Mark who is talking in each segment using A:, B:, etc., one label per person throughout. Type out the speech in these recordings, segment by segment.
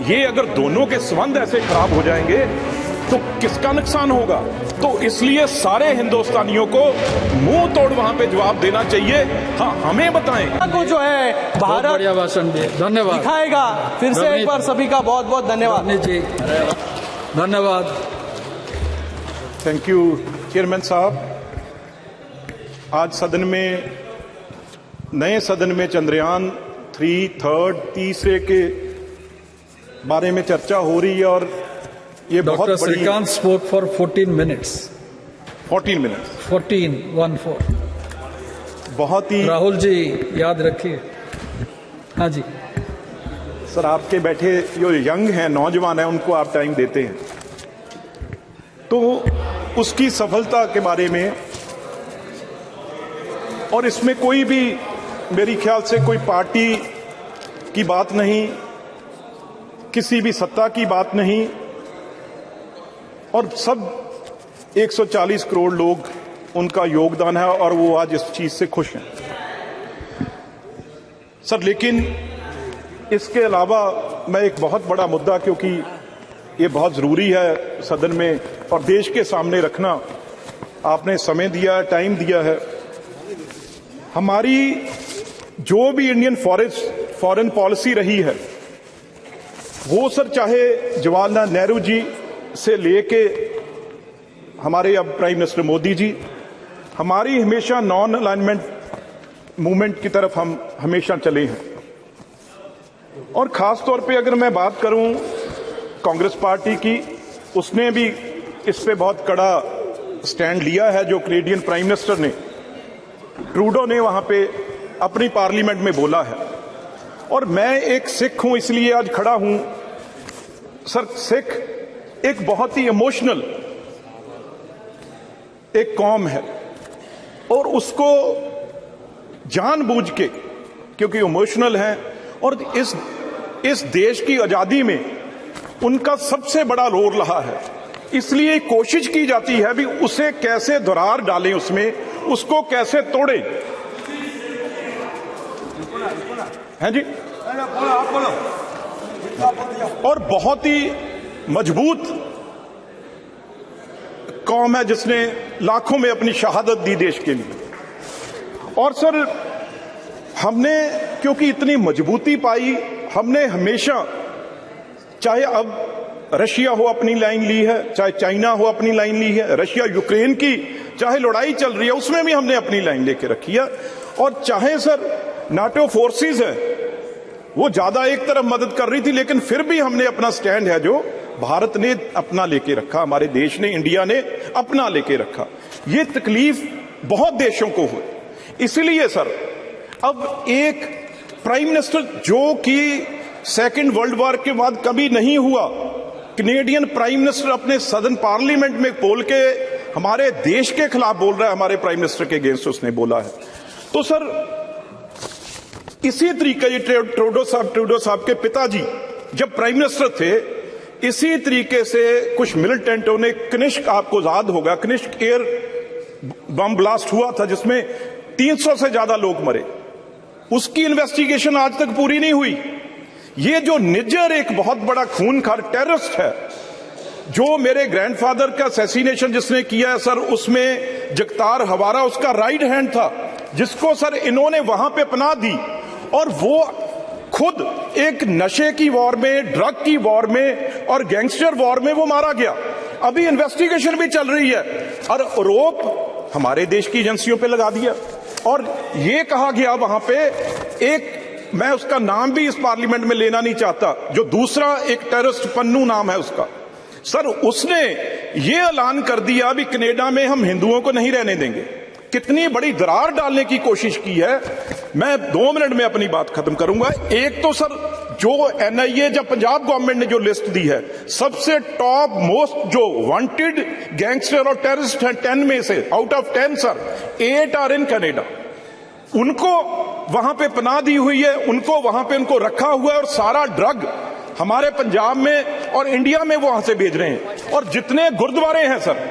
A: ये अगर दोनों के संबंध ऐसे खराब हो जाएंगे तो किसका नुकसान होगा। तो इसलिए सारे हिंदुस्तानियों को मुंह तोड़ वहां पे जवाब देना चाहिए। हाँ, हमें बताएं
B: को जो है भारत
C: बढ़िया भाषण दिए, धन्यवाद
B: दिखाएगा। फिर से एक बार सभी का बहुत बहुत धन्यवाद
C: जी, धन्यवाद।
A: थैंक यू चेयरमैन साहब। आज सदन में, नए सदन में चंद्रयान 3 तीसरे के बारे में चर्चा हो रही है और ये बहुत
C: डॉक्टर
A: बड़ी।
C: श्रीकांत स्पोक फॉर 14 मिनट्स
A: 14 बहुत ही।
C: राहुल जी याद रखिए। हाँ जी
A: सर, आपके बैठे जो यंग हैं, नौजवान हैं, उनको आप टाइम देते हैं तो उसकी सफलता के बारे में, और इसमें कोई भी मेरी ख्याल से कोई पार्टी की बात नहीं, किसी भी सत्ता की बात नहीं, और सब 140 करोड़ लोग, उनका योगदान है और वो आज इस चीज से खुश हैं सर। लेकिन इसके अलावा मैं एक बहुत बड़ा मुद्दा, क्योंकि ये बहुत जरूरी है सदन में और देश के सामने रखना, आपने समय दिया, टाइम दिया है। हमारी जो भी इंडियन फॉरेन पॉलिसी रही है वो सर, चाहे जवाहरलाल नेहरू जी से लेके हमारे अब प्राइम मिनिस्टर मोदी जी, हमारी हमेशा नॉन अलाइनमेंट मूवमेंट की तरफ हम हमेशा चले हैं। और खास तौर पे अगर मैं बात करूं कांग्रेस पार्टी की, उसने भी इस पे बहुत कड़ा स्टैंड लिया है। जो कैनेडियन प्राइम मिनिस्टर ने, ट्रूडो ने वहां पे अपनी पार्लियामेंट में बोला है। और मैं एक सिख हूं, इसलिए आज खड़ा हूं सर। सिख एक बहुत ही इमोशनल एक कौम है और उसको जानबूझ के, क्योंकि इमोशनल है और इस देश की आजादी में उनका सबसे बड़ा रोल रहा है, इसलिए कोशिश की जाती है भी उसे कैसे दरार डालें, उसमें उसको कैसे तोड़ें। हैं जी, और बहुत ही मजबूत कौम है जिसने लाखों में अपनी शहादत दी देश के लिए। और सर, हमने क्योंकि इतनी मजबूती पाई, हमने हमेशा, चाहे अब रशिया हो अपनी लाइन ली है, चाहे चाइना हो अपनी लाइन ली है, रशिया यूक्रेन की चाहे लड़ाई चल रही है उसमें भी हमने अपनी लाइन लेके रखी है। और चाहे सर नाटो फोर्सेस है वो ज्यादा एक तरफ मदद कर रही थी, लेकिन फिर भी हमने अपना स्टैंड है जो भारत ने अपना लेके रखा, हमारे देश ने, इंडिया ने अपना लेके रखा। ये तकलीफ बहुत देशों को हुई। इसलिए सर, अब एक प्राइम मिनिस्टर जो कि सेकेंड वर्ल्ड वॉर के बाद कभी नहीं हुआ, कैनेडियन प्राइम मिनिस्टर अपने सदन पार्लियामेंट में बोल के हमारे देश के खिलाफ बोल रहा है, हमारे प्राइम मिनिस्टर के अगेंस्ट उसने बोला है। तो सर, इसी तरीके ये ट्रूडो साहब के पिताजी जब प्राइम मिनिस्टर थे, इसी तरीके से कुछ मिलिटेंटों ने कनिष्क, आपको याद होगा, कनिष्क एयर बम ब्लास्ट हुआ था जिसमें 300 से ज्यादा लोग मरे। उसकी इन्वेस्टिगेशन आज तक पूरी नहीं हुई। ये जो निज्जर एक बहुत बड़ा खूनखार टेररिस्ट है, जो मेरे ग्रैंडफादर का असैसिनेशन जिसने किया है सर, उसमें जगतार हवारा उसका राइट हैंड था, जिसको सर इन्होंने वहां पे पनाह दी और वो खुद एक नशे की वॉर में, ड्रग की वॉर में और गैंगस्टर वॉर में वो मारा गया। अभी इन्वेस्टिगेशन भी चल रही है और आरोप हमारे देश की एजेंसियों पे लगा दिया। और ये कहा गया वहां पे, एक, मैं उसका नाम भी इस पार्लियामेंट में लेना नहीं चाहता, जो दूसरा एक टेररिस्ट, पन्नू नाम है उसका, सर उसने ये ऐलान कर दिया भी कनाडा में हम हिंदुओं को नहीं रहने देंगे। कितनी बड़ी दरार डालने की कोशिश की है। मैं 2 मिनट में अपनी बात खत्म करूंगा। एक तो सर, जो एनआईए जब पंजाब गवर्नमेंट ने जो लिस्ट दी है, सबसे टॉप मोस्ट जो वांटेड गैंगस्टर और टेररिस्ट हैं 10 में से, out of 10 sir 8 are in Canada. उनको वहां पे पनाह दी हुई है, उनको वहां पे उनको रखा हुआ है और सारा ड्रग हमारे पंजाब में और इंडिया में वहां से भेज रहे हैं। और जितने गुरुद्वारे हैं सर,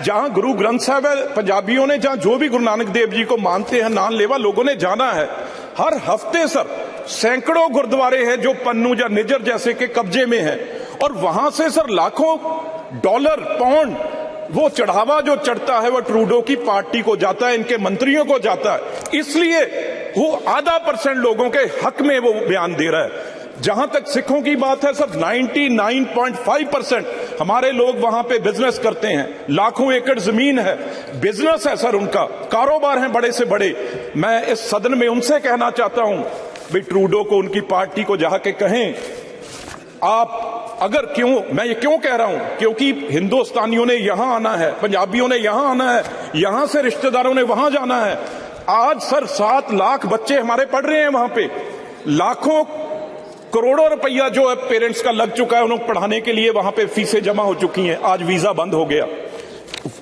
A: जहां गुरु ग्रंथ साहब है, पंजाबियों ने जहां जो भी गुरु नानक देव जी को मानते हैं, नान लेवा लोगों ने जाना है, हर हफ्ते सर सैकड़ों गुरुद्वारे हैं जो पन्नू या निजर जैसे के कब्जे में हैं, और वहां से सर लाखों डॉलर पाउंड वो चढ़ावा जो चढ़ता है वो ट्रूडो की पार्टी को जाता है, इनके मंत्रियों को जाता है। इसलिए वो 0.5% लोगों के हक में वो बयान दे रहा है। जहां तक सिखों की बात है सर, 99.5% हमारे लोग वहां पे बिजनेस करते हैं, लाखों एकड़ जमीन है, बिजनेस है सर, उनका कारोबार है बड़े से बड़े। मैं इस सदन में उनसे कहना चाहता हूं भाई ट्रूडो को, उनकी पार्टी को जाके कहें आप अगर मैं ये क्यों कह रहा हूं, क्योंकि हिंदुस्तानियों ने यहां आना है, पंजाबियों ने यहां आना है, यहां से रिश्तेदारों ने वहां जाना है। आज सर 7 लाख बच्चे हमारे पढ़ रहे हैं वहां पे, लाखों करोड़ों रुपया जो है पेरेंट्स का लग चुका है, उन्हें पढ़ाने के लिए वहां पे फीसें जमा हो चुकी हैं। आज वीजा बंद हो गया,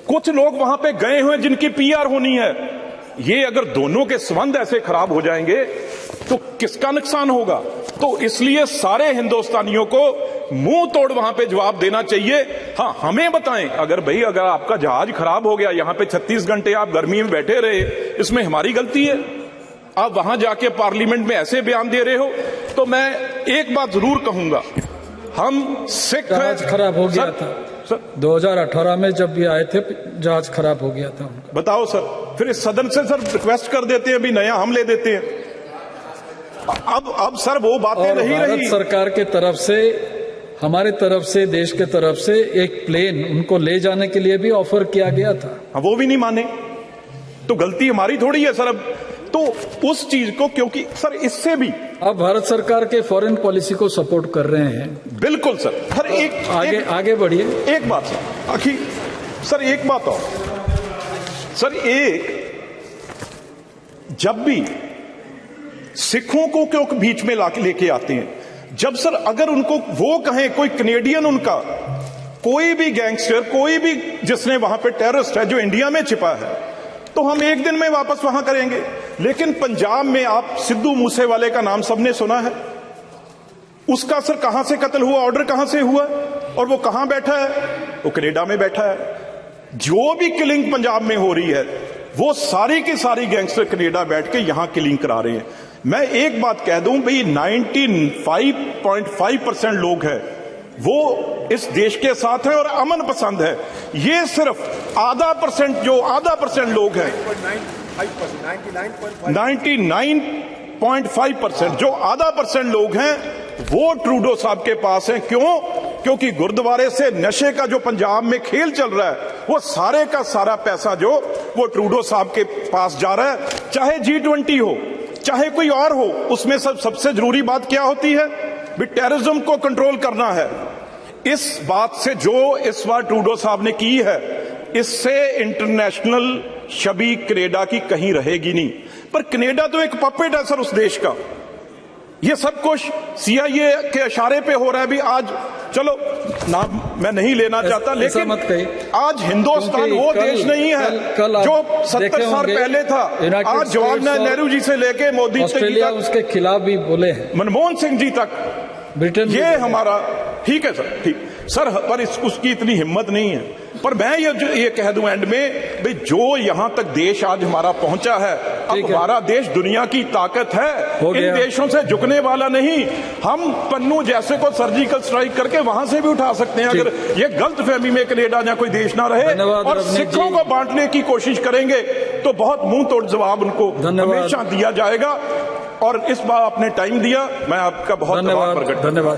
A: कुछ लोग वहां पे गए हुए जिनकी PR होनी है। ये अगर दोनों के संबंध ऐसे खराब हो जाएंगे तो किसका नुकसान होगा? तो इसलिए सारे हिंदुस्तानियों को मुंह तोड़ वहां पे जवाब देना चाहिए। हाँ, हमें बताएं अगर आपका जहाज खराब हो गया, यहां पे 36 घंटे आप गर्मी में बैठे रहे, इसमें हमारी गलती है? आप वहां जाके पार्लियामेंट में ऐसे बयान दे रहे हो। तो मैं एक बात जरूर कहूंगा, हम सिख
C: जहाज खराब हो गया था सर, 2018 में जब भी आए थे जहाज खराब हो गया था उनका।
A: बताओ सर, फिर इस सदन से सर रिक्वेस्ट कर देते हैं भी नया हम ले देते हैं। अब सर वो बातें नहीं
C: भारत
A: रही।
C: सरकार के तरफ से, हमारे तरफ से, देश के तरफ से एक प्लेन उनको ले जाने के लिए भी ऑफर किया गया था,
A: वो भी नहीं माने, तो गलती हमारी थोड़ी है सर। अब तो उस चीज को, क्योंकि सर इससे भी
C: आप भारत सरकार के फॉरेन पॉलिसी को सपोर्ट कर रहे हैं।
A: बिल्कुल सर। सर
C: आगे बढ़िए।
A: एक बात सर, आखिर सर एक बात और सर, जब भी सिखों को क्यों बीच में लेके आते हैं, जब सर अगर उनको वो कहें, कोई कनेडियन उनका कोई भी गैंगस्टर, कोई भी जिसने वहां पे टेररिस्ट है जो इंडिया में छिपा है, तो हम एक दिन में वापस वहां करेंगे। लेकिन पंजाब में आप सिद्धू मूसेवाले का नाम सबने सुना है, उसका सर कहां से कत्ल हुआ, ऑर्डर कहां से हुआ, और वो कहां बैठा है? वो कनाडा में बैठा है। जो भी किलिंग पंजाब में हो रही है वो सारी की सारी गैंगस्टर कनाडा बैठ के यहां किलिंग करा रहे हैं। मैं एक बात कह दूं भाई, 95.5% लोग हैं वो इस देश के साथ हैं और अमन पसंद है। ये सिर्फ 0.5% लोग हैं, 99.5% जो 0.5% लोग हैं वो ट्रूडो साहब के पास हैं। क्यों? क्योंकि गुरुद्वारे से नशे का जो पंजाब में खेल चल रहा है, वो सारे का सारा पैसा जो वो ट्रूडो साहब के पास जा रहा है। चाहे G20 हो, चाहे कोई और हो, उसमें सबसे जरूरी बात क्या होती है? भी टेररिज्म को कंट्रोल करना है। इस बात से जो इस बार ट्रूडो साहब ने की है, इससे इंटरनेशनल छवि कनाडा की कहीं रहेगी नहीं। पर कनाडा तो एक पपेट है सर उस देश का। ये सब कुछ CIA के इशारे पे हो रहा है। भी आज चलो नाम मैं नहीं लेना चाहता, लेकिन आज हिंदुस्तान वो देश नहीं है जो 70 साल पहले था। आज जवाहरलाल नेहरू जी से लेके मोदी
C: ऑस्ट्रेलिया उसके खिलाफ भी बोले हैं,
A: मनमोहन सिंह जी तक,
C: ब्रिटेन।
A: ये हमारा ठीक है सर, ठीक सर, पर उसकी इतनी हिम्मत नहीं है। पर मैं ये कह दूं एंड में, भाई जो यहां तक देश आज हमारा पहुंचा है, अब हमारा देश दुनिया की ताकत है, इन देशों से झुकने वाला नहीं। हम पन्नू जैसे को सर्जिकल स्ट्राइक करके वहां से भी उठा सकते हैं अगर ये गलतफहमी में कनाडा या कोई देश ना रहे और सिखों को बांटने की कोशिश करेंगे तो बहुत मुंह तोड़ जवाब उनको हमेशा दिया जाएगा। और इस बार आपने टाइम दिया, मैं आपका बहुत धन्यवाद।